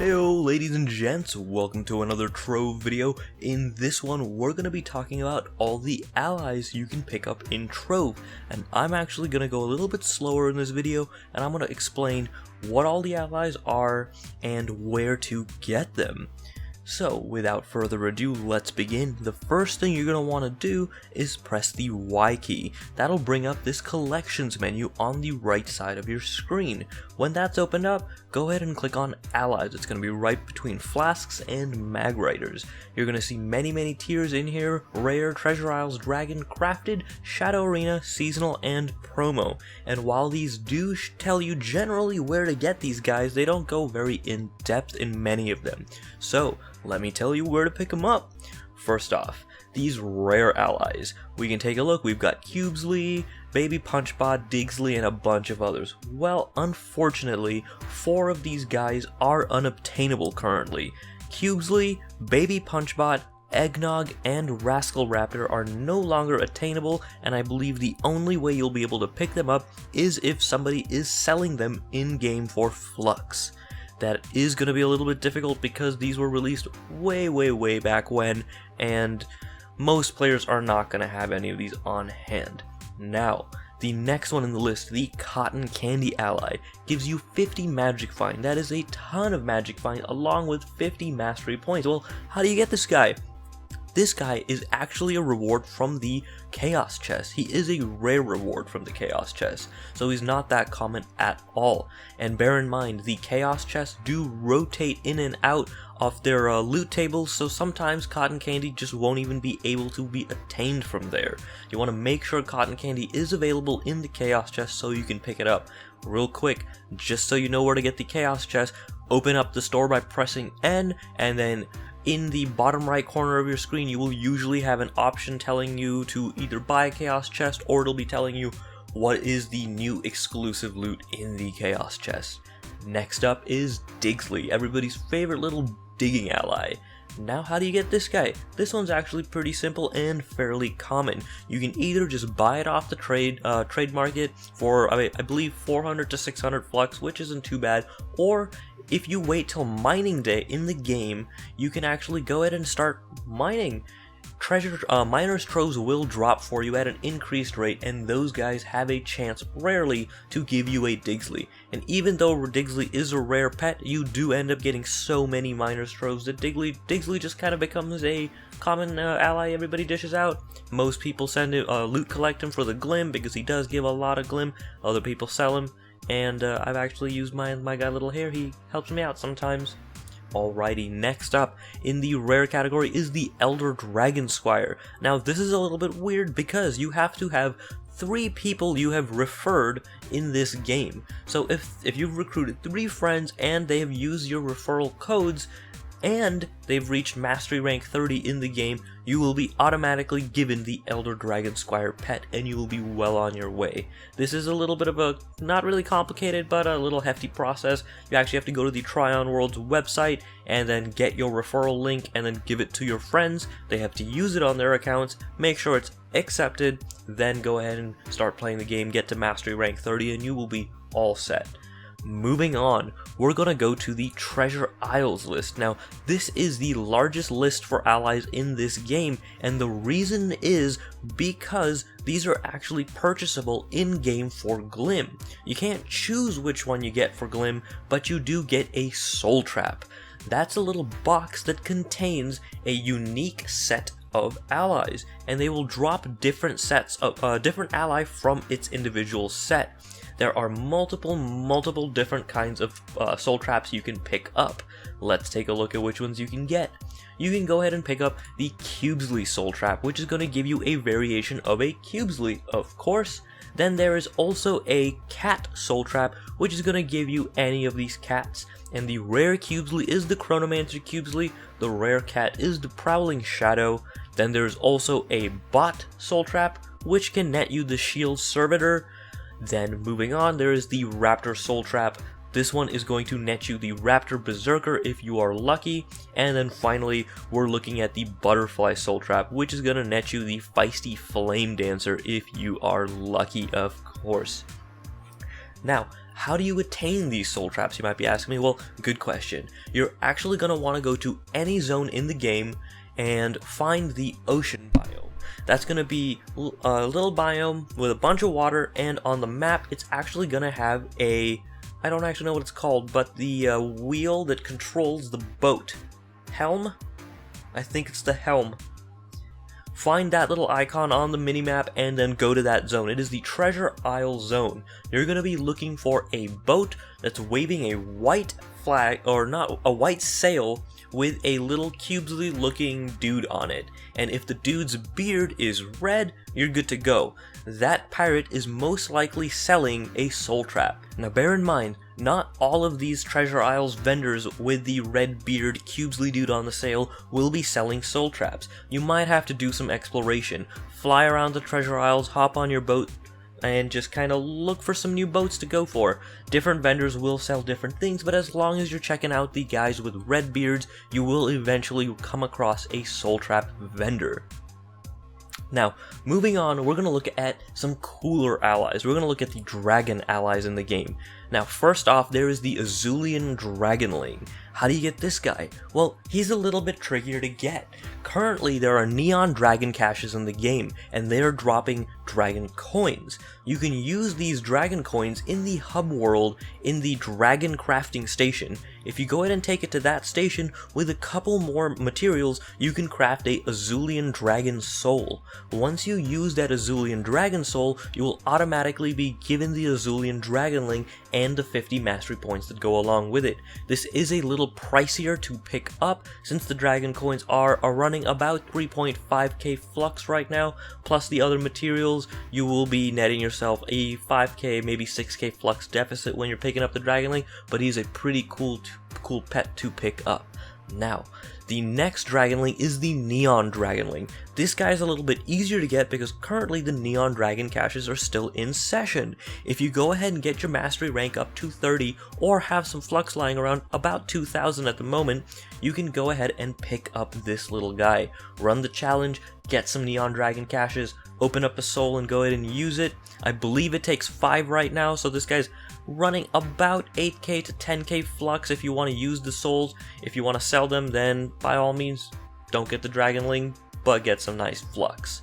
Heyo ladies and gents, welcome to another Trove video. In this one we're going to be talking about all the allies you can pick up in Trove, and I'm actually going to go a little bit slower in this video and I'm going to explain what all the allies are and where to get them. So without further ado, let's begin. The first thing you're going to want to do is press the Y key. That'll bring up this collections menu on the right side of your screen. When that's opened up, go ahead and click on allies. It's going to be right between flasks and mag riders. You're going to see many tiers in here: rare, treasure isles, dragon, crafted, shadow arena, seasonal, and promo. And while these do tell you generally where to get these guys, they don't go very in depth in many of them. So let me tell you where to pick them up. First off, these rare allies. We can take a look. We've got Cubesley, Baby Punchbot, Digsley, and a bunch of others. Well, unfortunately, 4 of these guys are unobtainable currently. Cubesley, Baby Punchbot, Eggnog, and Rascal Raptor are no longer attainable, and I believe the only way you'll be able to pick them up is if somebody is selling them in-game for Flux. That is going to be a little bit difficult because these were released way back when, and most players are not going to have any of these on hand. Now, the next one in the list, the Cotton Candy Ally, gives you 50 Magic Find. That is a ton of Magic Find along with 50 Mastery Points. Well, how do you get this guy? This guy is actually a reward from the Chaos Chest. He is a rare reward from the Chaos Chest, so he's not that common at all. And bear in mind, the Chaos Chests do rotate in and out of their loot tables, so sometimes Cotton Candy just won't even be able to be attained from there. You want to make sure Cotton Candy is available in the Chaos Chest so you can pick it up. Real quick, just so you know where to get the Chaos Chest, open up the store by pressing N, and then in the bottom right corner of your screen, you will usually have an option telling you to either buy a Chaos Chest, or it'll be telling you what is the new exclusive loot in the Chaos Chest. Next up is Digsley, everybody's favorite little digging ally. Now, how do you get this guy? This one's actually pretty simple and fairly common. You can either just buy it off the trade market for, I believe, 400 to 600 flux, which isn't too bad, or if you wait till mining day in the game, you can actually go ahead and start mining. Miners' troves will drop for you at an increased rate, and those guys have a chance, rarely, to give you a Digsley. And even though Digsley is a rare pet, you do end up getting so many Miners' troves that Digsley just kind of becomes a common ally everybody dishes out. Most people send it, loot collect him for the Glim, because he does give a lot of Glim. Other people sell him, and I've actually used my guy Little Hair. He helps me out sometimes. Alrighty, next up in the rare category is the Elder Dragon Squire. Now, this is a little bit weird because you have to have 3 people you have referred in this game. So if you've recruited 3 friends and they have used your referral codes and they've reached Mastery Rank 30 in the game, you will be automatically given the Elder Dragon Squire pet, and you will be well on your way. This is a little bit of a, not really complicated, but a little hefty process. You actually have to go to the Tryon World's website and then get your referral link and then give it to your friends. They have to use it on their accounts, make sure it's accepted, then go ahead and start playing the game, get to Mastery Rank 30, and you will be all set. Moving on, we're going to go to the Treasure Isles list. Now, this is the largest list for allies in this game, and the reason is because these are actually purchasable in-game for Glim. You can't choose which one you get for Glim, but you do get a Soul Trap. That's a little box that contains a unique set of allies, and they will drop different sets of different ally from its individual set. There are multiple different kinds of soul traps you can pick up. Let's take a look at which ones you can get. You can go ahead and pick up the Cubesley soul trap, which is going to give you a variation of a Cubesley, of course. Then there is also a cat soul trap, which is going to give you any of these cats. And the rare Cubesley is the Chronomancer Cubesley, the rare cat is the Prowling Shadow. Then there's also a bot soul trap, which can net you the Shield Servitor. Then moving on, there is the Raptor Soul Trap. This one is going to net you the Raptor Berserker if you are lucky. And then finally, we're looking at the Butterfly Soul Trap, which is going to net you the Feisty Flame Dancer if you are lucky, of course. Now, how do you attain these soul traps, you might be asking me? Well, good question. You're actually going to want to go to any zone in the game and find the ocean biome. That's going to be a little biome with a bunch of water, and on the map it's actually going to have a, I don't actually know what it's called, but the wheel that controls the boat. Helm? I think it's the helm. Find that little icon on the minimap and then go to that zone. It is the Treasure Isle zone. You're going to be looking for a boat that's waving a white flag, or not, a white sail with a little cubesy looking dude on it. And if the dude's beard is red, you're good to go. That pirate is most likely selling a soul trap. Now bear in mind, not all of these Treasure Isles vendors with the red beard cubesly dude on the sail will be selling soul traps. You might have to do some exploration, fly around the Treasure Isles, hop on your boat, and just kind of look for some new boats to go for. Different vendors will sell different things, but as long as you're checking out the guys with red beards, you will eventually come across a soul trap vendor. Now, moving on, we're going to look at some cooler allies. We're going to look at the dragon allies in the game. Now, first off, there is the Azulian Dragonling. How do you get this guy? Well, he's a little bit trickier to get. Currently, there are neon dragon caches in the game, and they are dropping dragon coins. You can use these dragon coins in the hub world in the dragon crafting station. If you go ahead and take it to that station, with a couple more materials, you can craft a Azulian Dragon Soul. Once you use that Azulian Dragon Soul, you will automatically be given the Azulian Dragonling and the 50 mastery points that go along with it. This is a little pricier to pick up, since the dragon coins are running about 3.5k flux right now, plus the other materials. You will be netting yourself a 5k, maybe 6k flux deficit when you're picking up the Dragonling, but he's a pretty cool pet to pick up. Now, the next Dragonling is the Neon Dragonling. This guy is a little bit easier to get because currently the Neon Dragon caches are still in session. If you go ahead and get your mastery rank up to 30 or have some flux lying around, about 2,000 at the moment, you can go ahead and pick up this little guy. Run the challenge, get some Neon Dragon caches, open up a soul and go ahead and use it. I believe it takes 5 right now, so this guy's running about 8k to 10k flux if you want to use the souls. If you want to sell them, then by all means don't get the Dragonling, but get some nice flux.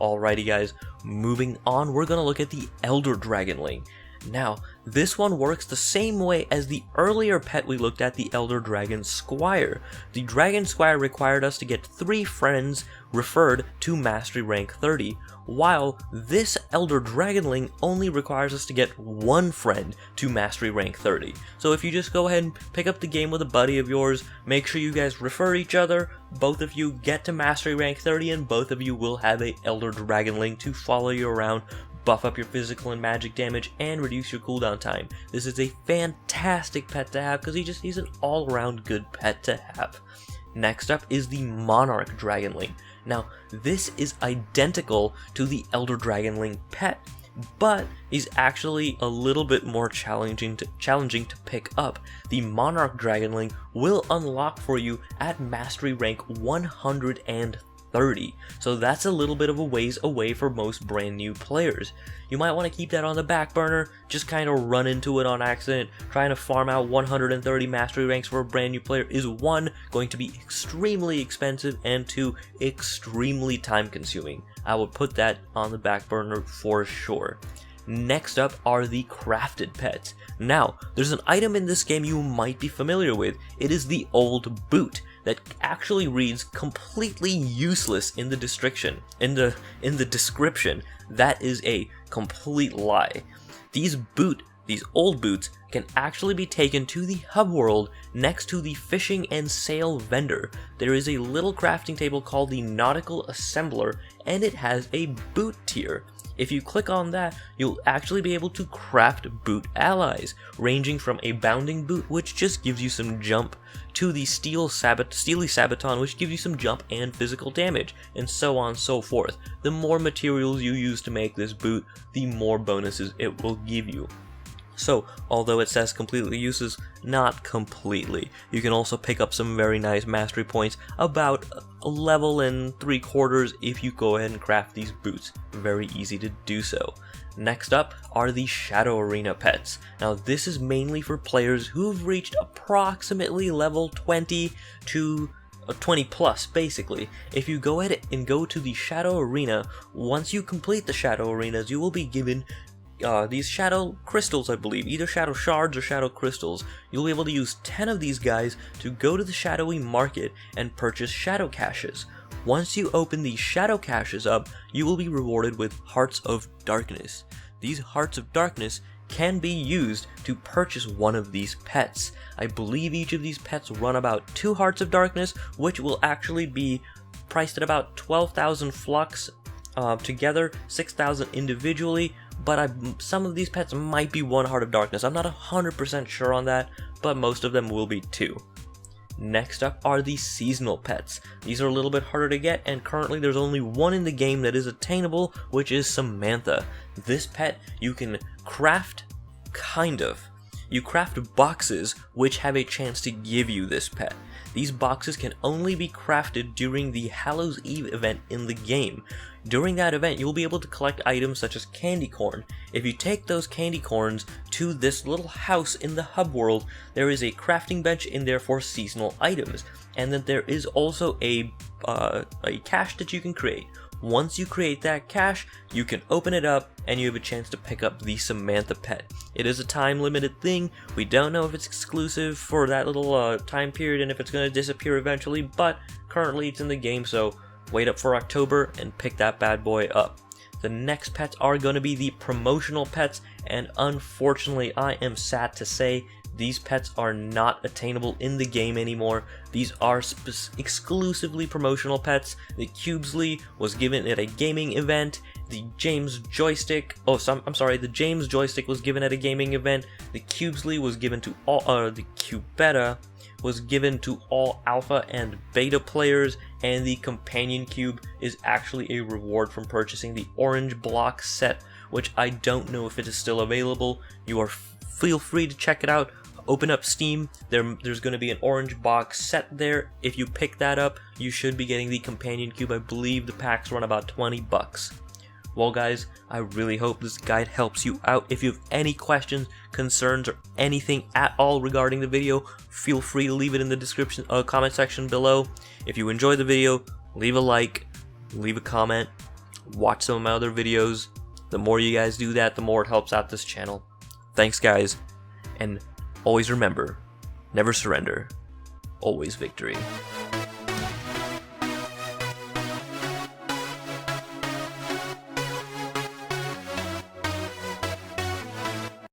Alrighty guys, moving on, we're going to look at the Elder Dragonling. Now, this one works the same way as the earlier pet we looked at, the Elder Dragon Squire. The Dragon Squire required us to get 3 friends referred to Mastery Rank 30, while this Elder Dragonling only requires us to get 1 friend to Mastery Rank 30. So if you just go ahead and pick up the game with a buddy of yours, make sure you guys refer each other, both of you get to Mastery Rank 30, and both of you will have a Elder Dragonling to follow you around, buff up your physical and magic damage, and reduce your cooldown time. This is a fantastic pet to have because he's an all-around good pet to have. Next up is the Monarch Dragonling. Now, this is identical to the Elder Dragonling pet, but is actually a little bit more challenging to pick up. The Monarch Dragonling will unlock for you at Mastery Rank 130, so that's a little bit of a ways away for most brand new players. You might want to keep that on the back burner, just kind of run into it on accident. Trying to farm out 130 mastery ranks for a brand new player is 1, going to be extremely expensive, and 2, extremely time consuming. I would put that on the back burner for sure. Next up are the crafted pets. Now, there's an item in this game you might be familiar with. It is the old boot that actually reads completely useless in the description. That is a complete lie. These old boots can actually be taken to the hub world next to the fishing and sail vendor. There is a little crafting table called the Nautical Assembler, and it has a boot tier. If you click on that, you'll actually be able to craft boot allies, ranging from a bounding boot, which just gives you some jump, to the steely sabaton, which gives you some jump and physical damage, and so on and so forth. The more materials you use to make this boot, the more bonuses it will give you. So, although it says completely useless, not completely. You can also pick up some very nice mastery points, about a level and 3/4 if you go ahead and craft these boots. Very easy to do so. Next up are the Shadow Arena pets. Now this is mainly for players who've reached approximately level 20 to 20 plus basically. If you go ahead and go to the Shadow Arena, once you complete the Shadow Arenas, you will be given these shadow crystals, I believe, either shadow shards or shadow crystals. You'll be able to use 10 of these guys to go to the shadowy market and purchase shadow caches. Once you open these shadow caches up, you will be rewarded with Hearts of Darkness. These Hearts of Darkness can be used to purchase one of these pets. I believe each of these pets run about 2 Hearts of Darkness, which will actually be priced at about 12,000 flux together, 6,000 individually, but some of these pets might be 1 Heart of Darkness. I'm not 100% sure on that, but most of them will be 2. Next up are the seasonal pets. These are a little bit harder to get, and currently there's only one in the game that is attainable, which is Samantha. This pet you can craft, You craft boxes which have a chance to give you this pet. These boxes can only be crafted during the Hallows Eve event in the game. During that event, you'll be able to collect items such as candy corn. If you take those candy corns to this little house in the hub world, there is a crafting bench in there for seasonal items, and then there is also a cache that you can create. Once you create that cache, you can open it up and you have a chance to pick up the Samantha pet. It is a time limited thing. We don't know if it's exclusive for that little time period and if it's going to disappear eventually, but currently it's in the game, so wait up for October and pick that bad boy up. The next pets are going to be the promotional pets, and unfortunately I am sad to say these pets are not attainable in the game anymore. These are exclusively promotional pets. The Cubesley was given at a gaming event. The James joystick, the James joystick was given at a gaming event. The Cubesley was given to all, the Cubetta was given to all alpha and beta players, and the companion cube is actually a reward from purchasing the orange block set, which I don't know if it is still available. Feel free to check it out. Open up Steam, there's going to be an orange box set there. If you pick that up, you should be getting the companion cube. I believe the packs run about 20 bucks. Well guys, I really hope this guide helps you out. If you have any questions, concerns, or anything at all regarding the video, feel free to leave it in the comment section below. If you enjoyed the video, leave a like, leave a comment, watch some of my other videos. The more you guys do that, the more it helps out this channel. Thanks guys, and always remember, never surrender, always victory.